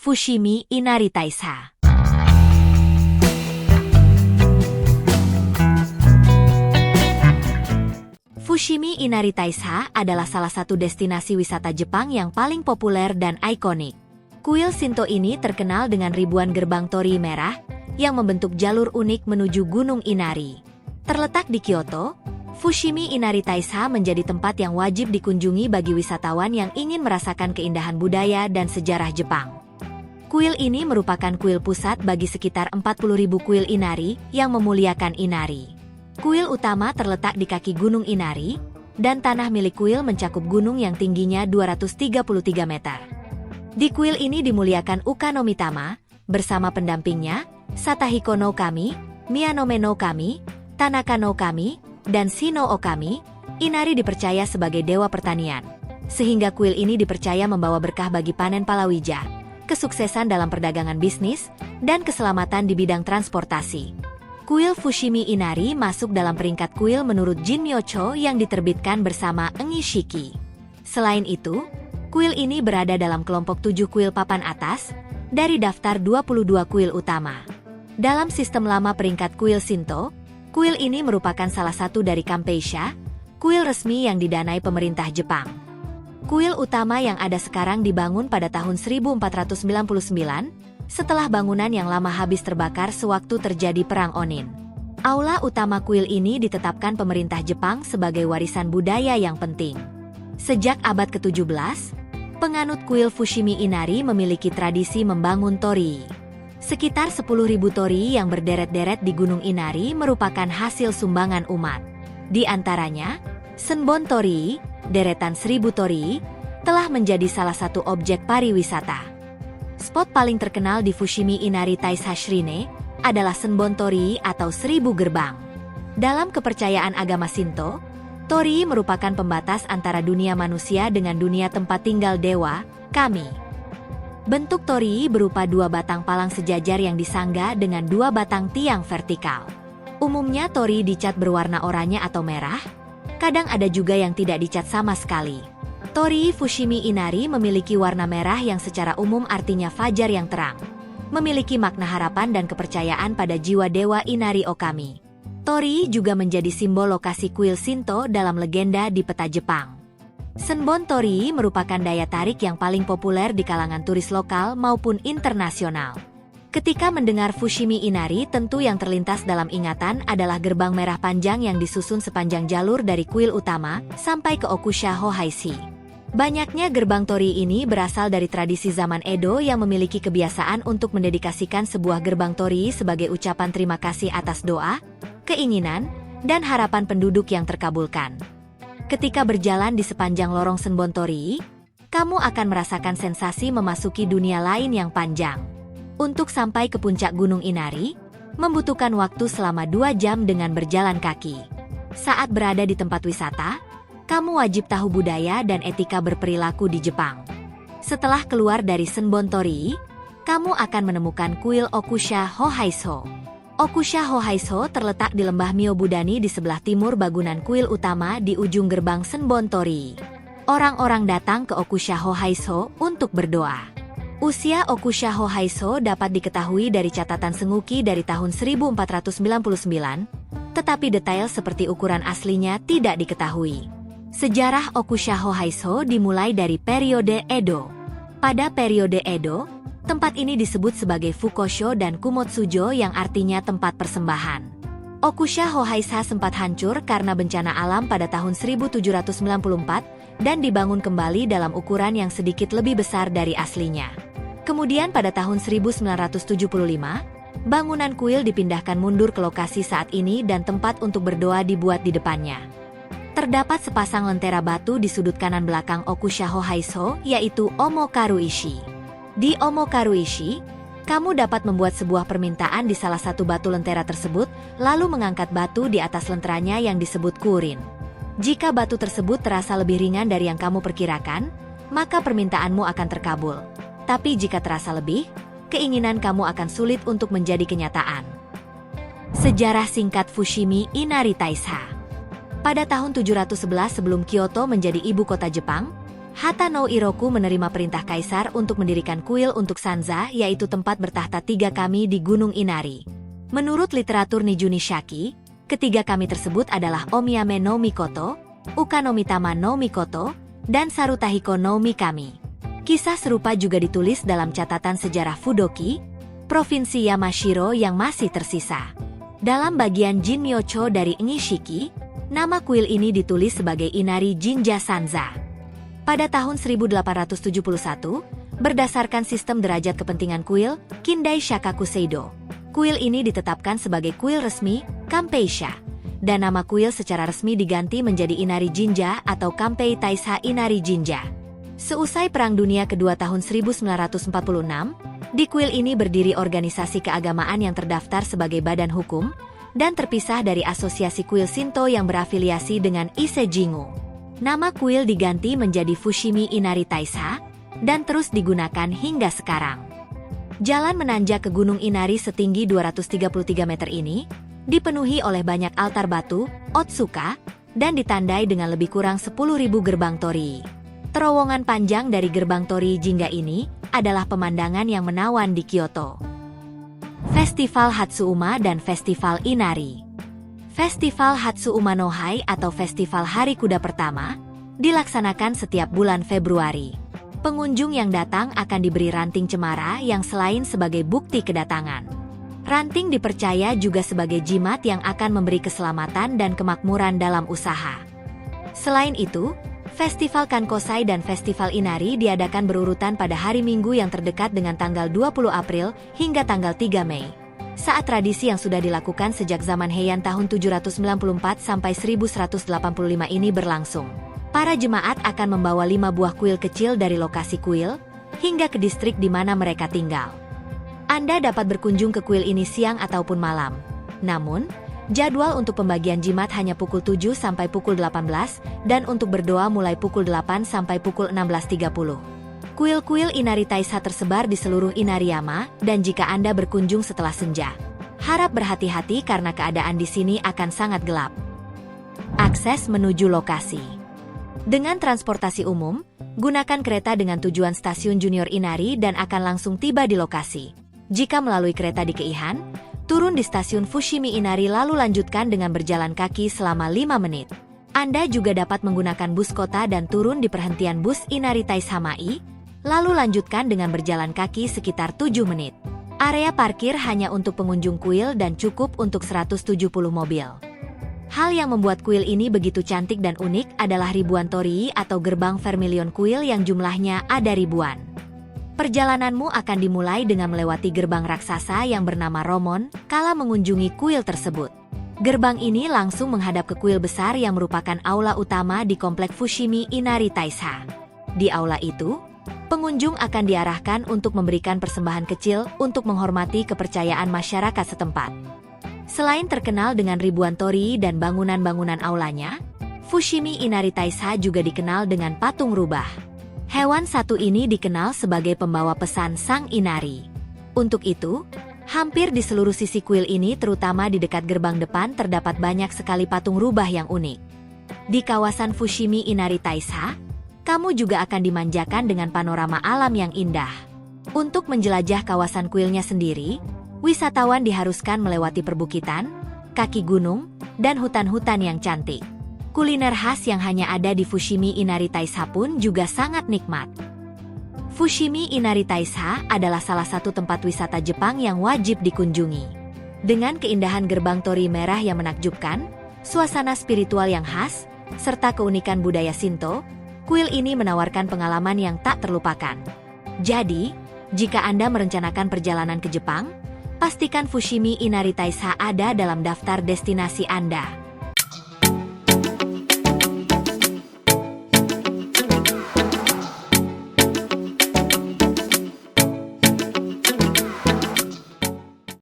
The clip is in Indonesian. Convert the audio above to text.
Fushimi Inari Taisha. Fushimi Inari Taisha adalah salah satu destinasi wisata Jepang yang paling populer dan ikonik. Kuil Shinto ini terkenal dengan ribuan gerbang torii merah yang membentuk jalur unik menuju Gunung Inari. Terletak di Kyoto, Fushimi Inari Taisha menjadi tempat yang wajib dikunjungi bagi wisatawan yang ingin merasakan keindahan budaya dan sejarah Jepang. Kuil ini merupakan kuil pusat bagi sekitar 40.000 kuil Inari yang memuliakan Inari. Kuil utama terletak di kaki Gunung Inari, dan tanah milik kuil mencakup gunung yang tingginya 233 meter. Di kuil ini dimuliakan Uka no Mitama, bersama pendampingnya, Satahiko no Kami, Miyanome no Kami, Tanaka no Kami, dan Shino Okami. Inari dipercaya sebagai dewa pertanian, sehingga kuil ini dipercaya membawa berkah bagi panen palawija, kesuksesan dalam perdagangan bisnis, dan keselamatan di bidang transportasi. Kuil Fushimi Inari masuk dalam peringkat kuil menurut Jinmyocho yang diterbitkan bersama Engi Shiki. Selain itu, kuil ini berada dalam kelompok 7 kuil papan atas, dari daftar 22 kuil utama. Dalam sistem lama peringkat kuil Shinto, kuil ini merupakan salah satu dari Kampeisha, kuil resmi yang didanai pemerintah Jepang. Kuil utama yang ada sekarang dibangun pada tahun 1499, setelah bangunan yang lama habis terbakar sewaktu terjadi Perang Onin. Aula utama kuil ini ditetapkan pemerintah Jepang sebagai warisan budaya yang penting. Sejak abad ke-17, penganut kuil Fushimi Inari memiliki tradisi membangun torii. Sekitar 10.000 torii yang berderet-deret di Gunung Inari merupakan hasil sumbangan umat. Di antaranya, Senbon Torii, deretan 1000 torii, telah menjadi salah satu objek pariwisata. Spot paling terkenal di Fushimi Inari Taisha Shrine adalah Senbon Torii atau 1000 gerbang. Dalam kepercayaan agama Shinto, torii merupakan pembatas antara dunia manusia dengan dunia tempat tinggal dewa, kami. Bentuk torii berupa 2 batang palang sejajar yang disangga dengan 2 batang tiang vertikal. Umumnya torii dicat berwarna oranye atau merah, kadang ada juga yang tidak dicat sama sekali. Torii Fushimi Inari memiliki warna merah yang secara umum artinya fajar yang terang. Memiliki makna harapan dan kepercayaan pada jiwa dewa Inari Okami. Torii juga menjadi simbol lokasi kuil Shinto dalam legenda di peta Jepang. Senbon Torii merupakan daya tarik yang paling populer di kalangan turis lokal maupun internasional. Ketika mendengar Fushimi Inari, tentu yang terlintas dalam ingatan adalah gerbang merah panjang yang disusun sepanjang jalur dari kuil utama sampai ke Okusha Hohaisi. Banyaknya gerbang torii ini berasal dari tradisi zaman Edo yang memiliki kebiasaan untuk mendedikasikan sebuah gerbang torii sebagai ucapan terima kasih atas doa, keinginan, dan harapan penduduk yang terkabulkan. Ketika berjalan di sepanjang lorong Senbon Torii, kamu akan merasakan sensasi memasuki dunia lain yang panjang. Untuk sampai ke puncak Gunung Inari, membutuhkan waktu selama 2 jam dengan berjalan kaki. Saat berada di tempat wisata, kamu wajib tahu budaya dan etika berperilaku di Jepang. Setelah keluar dari Senbon Torii, kamu akan menemukan kuil Okusha Hohaiso. Okusha Hohaiso terletak di lembah Myobudani di sebelah timur bangunan kuil utama di ujung gerbang Senbon Torii. Orang-orang datang ke Okusha Hohaiso untuk berdoa. Usia Okusha Hohaiso dapat diketahui dari catatan Senguki dari tahun 1499, tetapi detail seperti ukuran aslinya tidak diketahui. Sejarah Okusha Hohaiso dimulai dari periode Edo. Pada periode Edo, tempat ini disebut sebagai Fukosho dan Kumotsujo yang artinya tempat persembahan. Okusha Hohaiso sempat hancur karena bencana alam pada tahun 1794 dan dibangun kembali dalam ukuran yang sedikit lebih besar dari aslinya. Kemudian pada tahun 1975, bangunan kuil dipindahkan mundur ke lokasi saat ini dan tempat untuk berdoa dibuat di depannya. Terdapat sepasang lentera batu di sudut kanan belakang Okusha Hohaiso, yaitu Omokaruishi. Di Omokaruishi, kamu dapat membuat sebuah permintaan di salah satu batu lentera tersebut, lalu mengangkat batu di atas lenteranya yang disebut kurin. Jika batu tersebut terasa lebih ringan dari yang kamu perkirakan, maka permintaanmu akan terkabul. Tapi jika terasa lebih, keinginan kamu akan sulit untuk menjadi kenyataan. Sejarah singkat Fushimi Inari Taisha. Pada tahun 711 sebelum Kyoto menjadi ibu kota Jepang, Hata no Iroku menerima perintah kaisar untuk mendirikan kuil untuk Sanza, yaitu tempat bertahta tiga kami di Gunung Inari. Menurut literatur Niju Nishaki, ketiga kami tersebut adalah Omiyame no Mikoto, Uka no Mitama no Mikoto, dan Sarutahiko no Mikami. Kisah serupa juga ditulis dalam catatan sejarah Fudoki, Provinsi Yamashiro yang masih tersisa. Dalam bagian Jinmyocho dari Ngishiki, nama kuil ini ditulis sebagai Inari Jinja Sanza. Pada tahun 1871, berdasarkan sistem derajat kepentingan kuil, Kindai Shakaku Seido, kuil ini ditetapkan sebagai kuil resmi, Kampeisha, dan nama kuil secara resmi diganti menjadi Inari Jinja atau Kampei Taisha Inari Jinja. Seusai Perang Dunia Kedua tahun 1946, di kuil ini berdiri organisasi keagamaan yang terdaftar sebagai badan hukum, dan terpisah dari asosiasi kuil Shinto yang berafiliasi dengan Ise Jingu. Nama kuil diganti menjadi Fushimi Inari Taisha, dan terus digunakan hingga sekarang. Jalan menanjak ke Gunung Inari setinggi 233 meter ini, dipenuhi oleh banyak altar batu, Otsuka, dan ditandai dengan lebih kurang 10.000 gerbang torii. Terowongan panjang dari gerbang torii Jinga ini, adalah pemandangan yang menawan di Kyoto. Festival Hatsuuma dan Festival Inari. Festival Hatsuuma no Hai atau Festival Hari Kuda Pertama, dilaksanakan setiap bulan Februari. Pengunjung yang datang akan diberi ranting cemara yang selain sebagai bukti kedatangan. Ranting dipercaya juga sebagai jimat yang akan memberi keselamatan dan kemakmuran dalam usaha. Selain itu, Festival Kankosai dan Festival Inari diadakan berurutan pada hari Minggu yang terdekat dengan tanggal 20 April hingga tanggal 3 Mei. Saat tradisi yang sudah dilakukan sejak zaman Heian tahun 794 sampai 1185 ini berlangsung. Para jemaat akan membawa 5 buah kuil kecil dari lokasi kuil, hingga ke distrik di mana mereka tinggal. Anda dapat berkunjung ke kuil ini siang ataupun malam. Namun, jadwal untuk pembagian jimat hanya pukul 7 sampai pukul 18, dan untuk berdoa mulai pukul 8 sampai pukul 16.30. Kuil-kuil Inari Taisha tersebar di seluruh Inariyama, dan jika Anda berkunjung setelah senja, harap berhati-hati karena keadaan di sini akan sangat gelap. Akses menuju lokasi. Dengan transportasi umum, gunakan kereta dengan tujuan stasiun Junior Inari dan akan langsung tiba di lokasi. Jika melalui kereta di Keihan, turun di stasiun Fushimi Inari lalu lanjutkan dengan berjalan kaki selama 5 menit. Anda juga dapat menggunakan bus kota dan turun di perhentian bus Inari Taisha Mai, lalu lanjutkan dengan berjalan kaki sekitar 7 menit. Area parkir hanya untuk pengunjung kuil dan cukup untuk 170 mobil. Hal yang membuat kuil ini begitu cantik dan unik adalah ribuan torii atau gerbang vermilion kuil yang jumlahnya ada ribuan. Perjalananmu akan dimulai dengan melewati gerbang raksasa yang bernama Romon kala mengunjungi kuil tersebut. Gerbang ini langsung menghadap ke kuil besar yang merupakan aula utama di komplek Fushimi Inari Taisha. Di aula itu, pengunjung akan diarahkan untuk memberikan persembahan kecil untuk menghormati kepercayaan masyarakat setempat. Selain terkenal dengan ribuan torii dan bangunan-bangunan aulanya, Fushimi Inari Taisha juga dikenal dengan patung rubah. Hewan satu ini dikenal sebagai pembawa pesan Sang Inari. Untuk itu, hampir di seluruh sisi kuil ini terutama di dekat gerbang depan terdapat banyak sekali patung rubah yang unik. Di kawasan Fushimi Inari Taisha, kamu juga akan dimanjakan dengan panorama alam yang indah. Untuk menjelajah kawasan kuilnya sendiri, wisatawan diharuskan melewati perbukitan, kaki gunung, dan hutan-hutan yang cantik. Kuliner khas yang hanya ada di Fushimi Inari Taisha pun juga sangat nikmat. Fushimi Inari Taisha adalah salah satu tempat wisata Jepang yang wajib dikunjungi. Dengan keindahan gerbang torii merah yang menakjubkan, suasana spiritual yang khas, serta keunikan budaya Shinto, kuil ini menawarkan pengalaman yang tak terlupakan. Jadi, jika Anda merencanakan perjalanan ke Jepang, pastikan Fushimi Inari Taisha ada dalam daftar destinasi Anda.